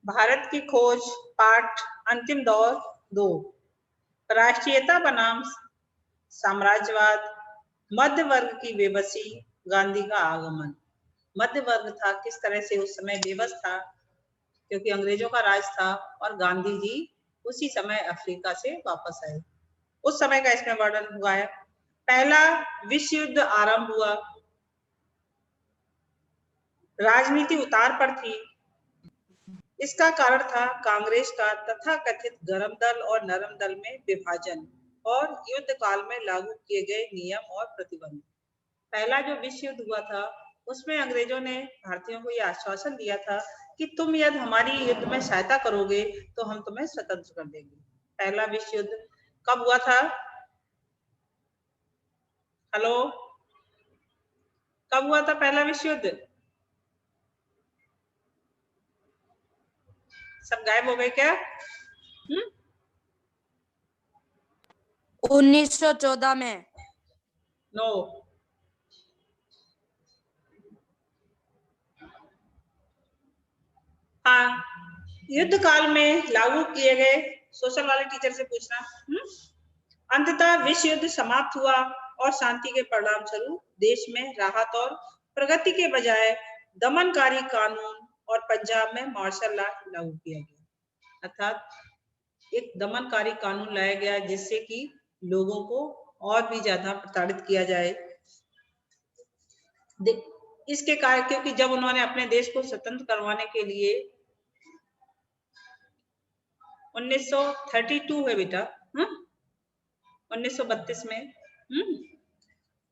भारत की खोज पाठ अंतिम दौर 2, राष्ट्रीयता बनाम साम्राज्यवाद, मध्य वर्ग की बेबसी, गांधी का आगमन। मध्य वर्ग था, किस तरह से उस समय बेबस था क्योंकि अंग्रेजों का राज था और गांधी जी उसी समय अफ्रीका से वापस आए। उस समय का इसमें वर्णन हुआ है। पहला विश्व युद्ध आरंभ हुआ, राजनीति उतार पर थी। इसका कारण था कांग्रेस का तथाकथित गरम दल और नरम दल में विभाजन और युद्ध काल में लागू किए गए नियम और प्रतिबंध। पहला जो विश्व युद्ध हुआ था उसमें अंग्रेजों ने भारतीयों को यह आश्वासन दिया था कि तुम यदि हमारी युद्ध में सहायता करोगे तो हम तुम्हें स्वतंत्र कर देंगे। पहला विश्व युद्ध कब हुआ था? हेलो, कब हुआ था पहला विश्व युद्ध? सब गायब हो गए क्या? 1914 में। नो, हाँ, युद्ध काल में लागू किए गए, सोशल वाले टीचर से पूछना। अंततः विश्व युद्ध समाप्त हुआ और शांति के परिणाम स्वरूप देश में राहत और प्रगति के बजाय दमनकारी कानून और पंजाब में मार्शल लॉ लागू किया गया। अर्थात एक दमनकारी कानून लाया गया जिससे कि लोगों को और भी ज्यादा प्रताड़ित किया जाए। इसके कारण क्योंकि जब उन्होंने अपने देश को स्वतंत्र करवाने के लिए 1932 है बेटा, 1932 में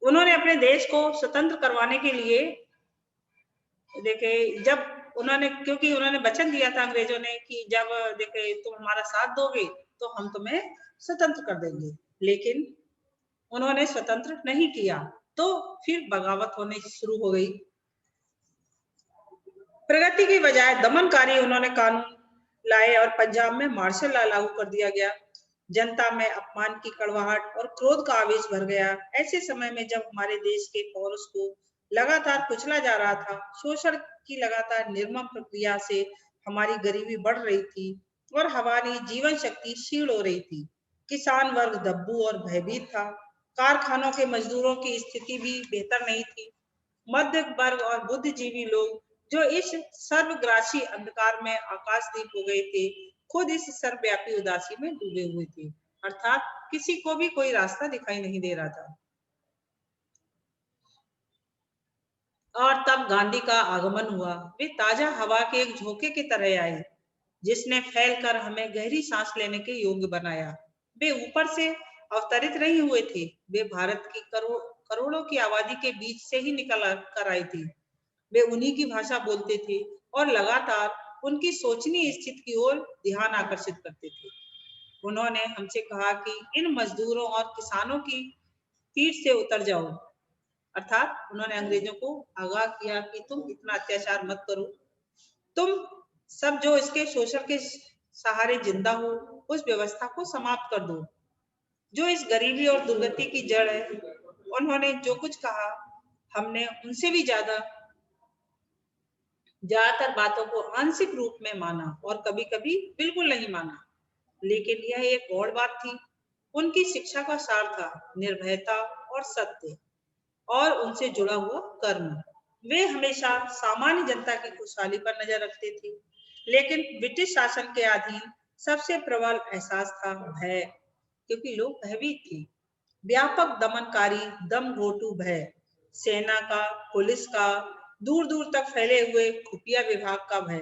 उन्होंने अपने देश को स्वतंत्र करवाने के लिए देखे, जब उन्होंने क्योंकि उन्होंने वचन दिया था अंग्रेजों ने कि जब देखे तुम हमारा साथ दोगे तो हम तुम्हें स्वतंत्र कर देंगे, लेकिन उन्होंने स्वतंत्र नहीं किया तो फिर बगावत होने शुरू हो गई। प्रगति की बजाय दमनकारी उन्होंने कानून लाए और पंजाब में मार्शल लॉ लागू कर दिया गया। जनता में अपमान की कड़वाहट और क्रोध का आवेश भर गया। ऐसे समय में जब हमारे देश के पौरुष को लगातार कुचला जा रहा था, शोषण की लगातार निर्मम प्रक्रिया से हमारी गरीबी बढ़ रही थी और हमारी जीवन शक्ति क्षीण हो रही थी, किसान वर्ग दब्बू और भयभीत था, कारखानों के मजदूरों की स्थिति भी बेहतर नहीं थी। मध्य वर्ग और बुद्धिजीवी लोग जो इस सर्वग्रासी अंधकार में आकाशदीप हो गए थे, खुद इस सर्वव्यापी उदासी में डूबे हुए थे, अर्थात किसी को भी कोई रास्ता दिखाई नहीं दे रहा था। और तब गांधी का आगमन हुआ। वे ताजा हवा के एक झोंके की तरह आए जिसने फैलकर हमें गहरी सांस लेने के योग्य बनाया। वे ऊपर से अवतरित नहीं हुए थे, वे भारत की करोड़ों की आबादी के बीच से ही निकल कर आए थे। वे उन्हीं की भाषा बोलते थे और लगातार उनकी सोचनीय स्थिति की ओर ध्यान आकर्षित करते थे। उन्होंने हमसे कहा कि इन मजदूरों और किसानों की पीठ से उतर जाओ, अर्थात उन्होंने अंग्रेजों को आगाह किया कि तुम इतना अत्याचार मत करो, तुम सब जो इसके शोषण के सहारे जिंदा हो उस व्यवस्था को समाप्त कर दो जो इस गरीबी और दुर्गति की जड़ है। उन्होंने जो कुछ कहा हमने उनसे भी ज्यादातर बातों को आंशिक रूप में माना और कभी-कभी बिल्कुल नहीं माना, लेकिन यह एक और बात थी। उनकी शिक्षा का सार था निर्भयता और सत्य और उनसे जुड़ा हुआ कर्म। वे हमेशा सामान्य जनता की खुशहाली पर नजर रखते थे, लेकिन ब्रिटिश शासन के अधीन सबसे प्रबल एहसास था भय, क्योंकि लोग भयभीत थे। व्यापक दमनकारी दमघोटू भय, सेना का, पुलिस का, दूर दूर तक फैले हुए खुफिया विभाग का भय,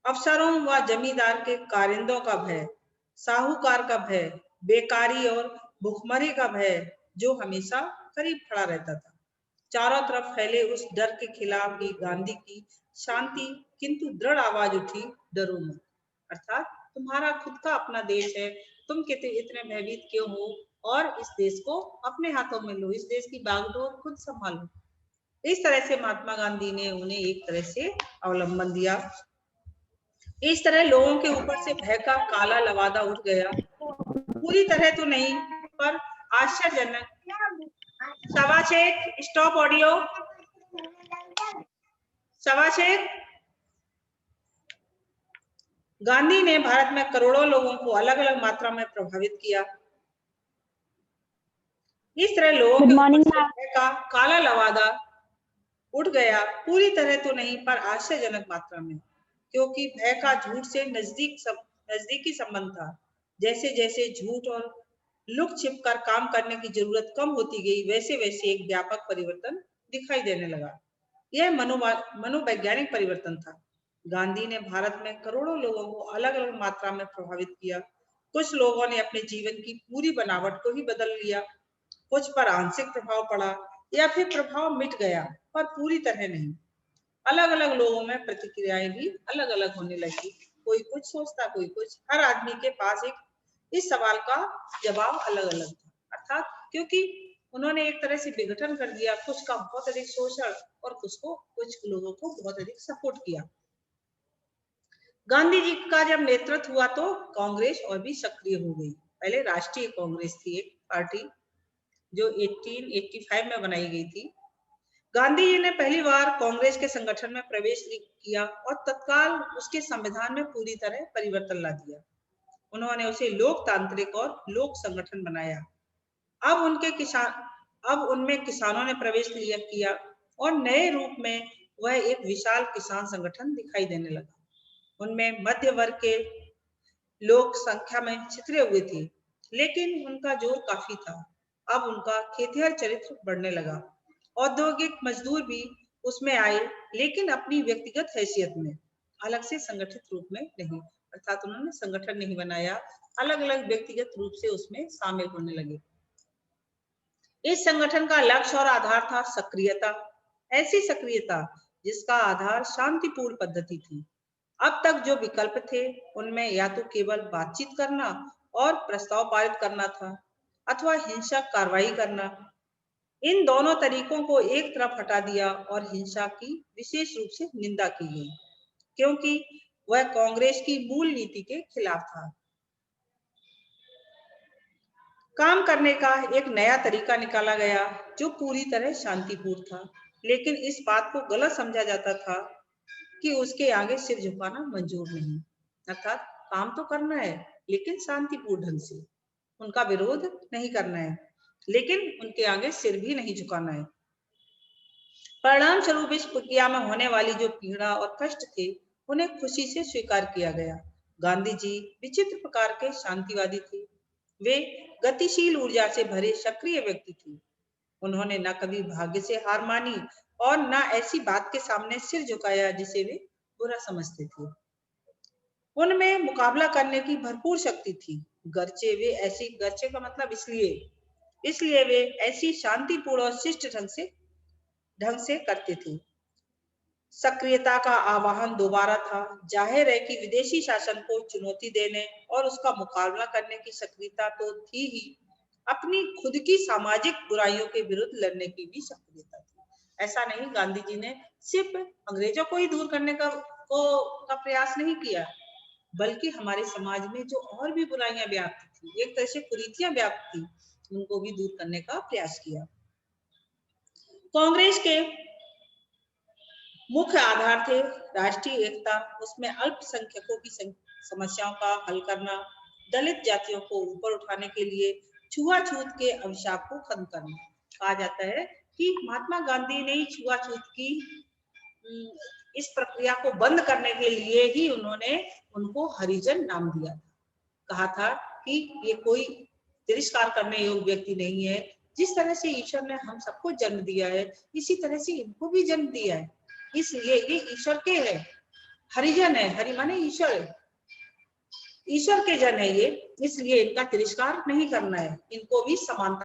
अफसरों व जमींदार के कारिंदों का भय, साहूकार का भय, बेकारी और भुखमरी का भय जो हमेशा करीब खड़ा रहता था। चारों तरफ फैले उस डर के खिलाफ ही गांधी की शांति किंतु दृढ़ आवाज उठी, डरो मत। अर्थात तुम्हारा खुद का अपना देश है, तुम कितने इतने भयभीत क्यों हो और इस देश को अपने हाथों में लो, इस देश की बागडोर खुद संभालो। इस तरह से महात्मा गांधी ने उन्हें एक तरह से अवलंबन दिया। इस तरह लोगों के ऊपर से भय का काला लवादा उठ गया, पूरी तरह तो नहीं पर आश्चर्यजनक। शाबाशेख, स्टॉप ऑडियो। शाबाशेख, गांधी ने भारत में करोड़ों लोगों को अलग अलग मात्रा में प्रभावित किया। इस तरह लोगों गुड के ऊपर मॉर्निंग से मैम। भय का काला लवादा उठ गया, पूरी तरह तो नहीं पर आश्चर्यजनक मात्रा में, क्योंकि भय का झूठ से नजदीकी संबंध था। जैसे जैसे झूठ और लुक छिप कर काम करने की जरूरत कम होती गई, वैसे वैसे एक व्यापक परिवर्तन दिखाई देने लगा। यह मनोवैज्ञानिक परिवर्तन था। गांधी ने भारत में करोड़ों लोगों को अलग अलग मात्रा में प्रभावित किया। कुछ लोगों ने अपने जीवन की पूरी बनावट को ही बदल लिया, कुछ पर आंशिक प्रभाव पड़ा या फिर प्रभाव मिट गया पर पूरी तरह नहीं। अलग अलग लोगों में प्रतिक्रियाएं भी अलग अलग होने लगी। कोई कुछ सोचता, कोई कुछ। हर आदमी के पास एक इस सवाल का जवाब अलग अलग था, अर्थात क्योंकि उन्होंने एक तरह से विघटन कर दिया, कुछ का बहुत अधिक शोषण और कुछ लोगों को बहुत अधिक सपोर्ट किया। गांधी जी का जब नेतृत्व हुआ तो कांग्रेस और भी सक्रिय हो गई। पहले राष्ट्रीय कांग्रेस थी एक पार्टी जो 1885 में बनाई गई थी। गांधी जी ने पहली बार कांग्रेस के संगठन में प्रवेश किया और तत्काल उसके संविधान में पूरी तरह परिवर्तन ला दिया। उन्होंने उसे लोकतांत्रिक और लोक संगठन बनाया। अब उनमें किसानों ने प्रवेश किया और नए रूप में वह एक विशाल किसान संगठन दिखाई देने लगा। उनमें मध्य वर्ग के लोग संख्या में छितरे हुए थे, लेकिन उनका जोर काफी था। अब उनका खेतिहर चरित्र बढ़ने लगा। औद्योगिक मजदूर भी उसमें आए, लेकिन अपनी व्यक्तिगत हैसियत में, अलग से संगठित रूप में नहीं। अर्थात उन्होंने संगठन नहीं बनाया, अलग अलग व्यक्तिगत रूप से उसमें शामिल होने लगे। इस संगठन का लक्ष्य और आधार था सक्रियता, ऐसी सक्रियता जिसका आधार शांतिपूर्ण पद्धति थी। अब तक जो विकल्प थे उनमें या तो केवल बातचीत करना और प्रस्ताव पारित करना था, अथवा हिंसक कार्रवाई करना। इन दोनों तरीकों को एक तरफ हटा दिया और हिंसा की विशेष रूप से निंदा की गई, क्योंकि वह कांग्रेस की मूल नीति के खिलाफ था। काम करने का एक नया तरीका निकाला गया जो पूरी तरह शांतिपूर्ण था, लेकिन इस बात को गलत समझा जाता था कि उसके आगे सिर झुकाना मंजूर नहीं। अर्थात काम तो करना है, लेकिन शांतिपूर्ण ढंग से। उनका विरोध नहीं करना है, लेकिन उनके आगे सिर भी नहीं झुकाना है। परिणाम स्वरूप इस प्रक्रिया में होने वाली जो पीड़ा और कष्ट थे, उन्हें खुशी से स्वीकार किया गया। गांधी जी विचित्र प्रकार के शांतिवादी थे। वे गतिशील ऊर्जा से भरे सक्रिय व्यक्ति थे। उन्होंने न कभी भाग्य से हार मानी और न ऐसी बात के सामने सिर झुकाया जिसे वे बुरा समझते थे। उनमें मुकाबला करने की भरपूर शक्ति थी। गर्चे का मतलब इसलिए वे ऐसी शांतिपूर्ण और शिष्ट ढंग से करते थे। सक्रियता का आह्वान दोबारा था। जाहिर है कि विदेशी शासन को चुनौती देने और उसका मुकाबला करने की सक्रियता तो थी ही, अपनी खुद की सामाजिक बुराइयों के विरुद्ध लड़ने की भी सक्रियता थी। ऐसा नहीं, गांधी जी ने सिर्फ अंग्रेजों को ही दूर करने का प्रयास नहीं किया, बल्कि हमारे समाज में जो और भी बुराइयां व्याप्त थी, एक तरह से कुरीतियां व्याप्त थी, उनको भी दूर करने का प्रयास किया। कांग्रेस के मुख्य आधार थे राष्ट्रीय एकता, उसमें अल्पसंख्यकों की समस्याओं का हल करना, दलित जातियों को ऊपर उठाने के लिए छुआछूत के अभिशाप को खत्म करना। कहा जाता है कि महात्मा गांधी ने छुआछूत की इस प्रक्रिया को बंद करने के लिए ही उन्होंने उनको हरिजन नाम दिया था। कहा था कि ये कोई तिरस्कार करने योग्य व्यक्ति नहीं है। जिस तरह से ईश्वर ने हम सबको जन्म दिया है, इसी तरह से इनको भी जन्म दिया है, इसलिए ये ईश्वर के है, हरिजन है। हरि माने ईश्वर है, ईश्वर के जन है ये, इसलिए इनका तिरस्कार नहीं करना है, इनको भी समानता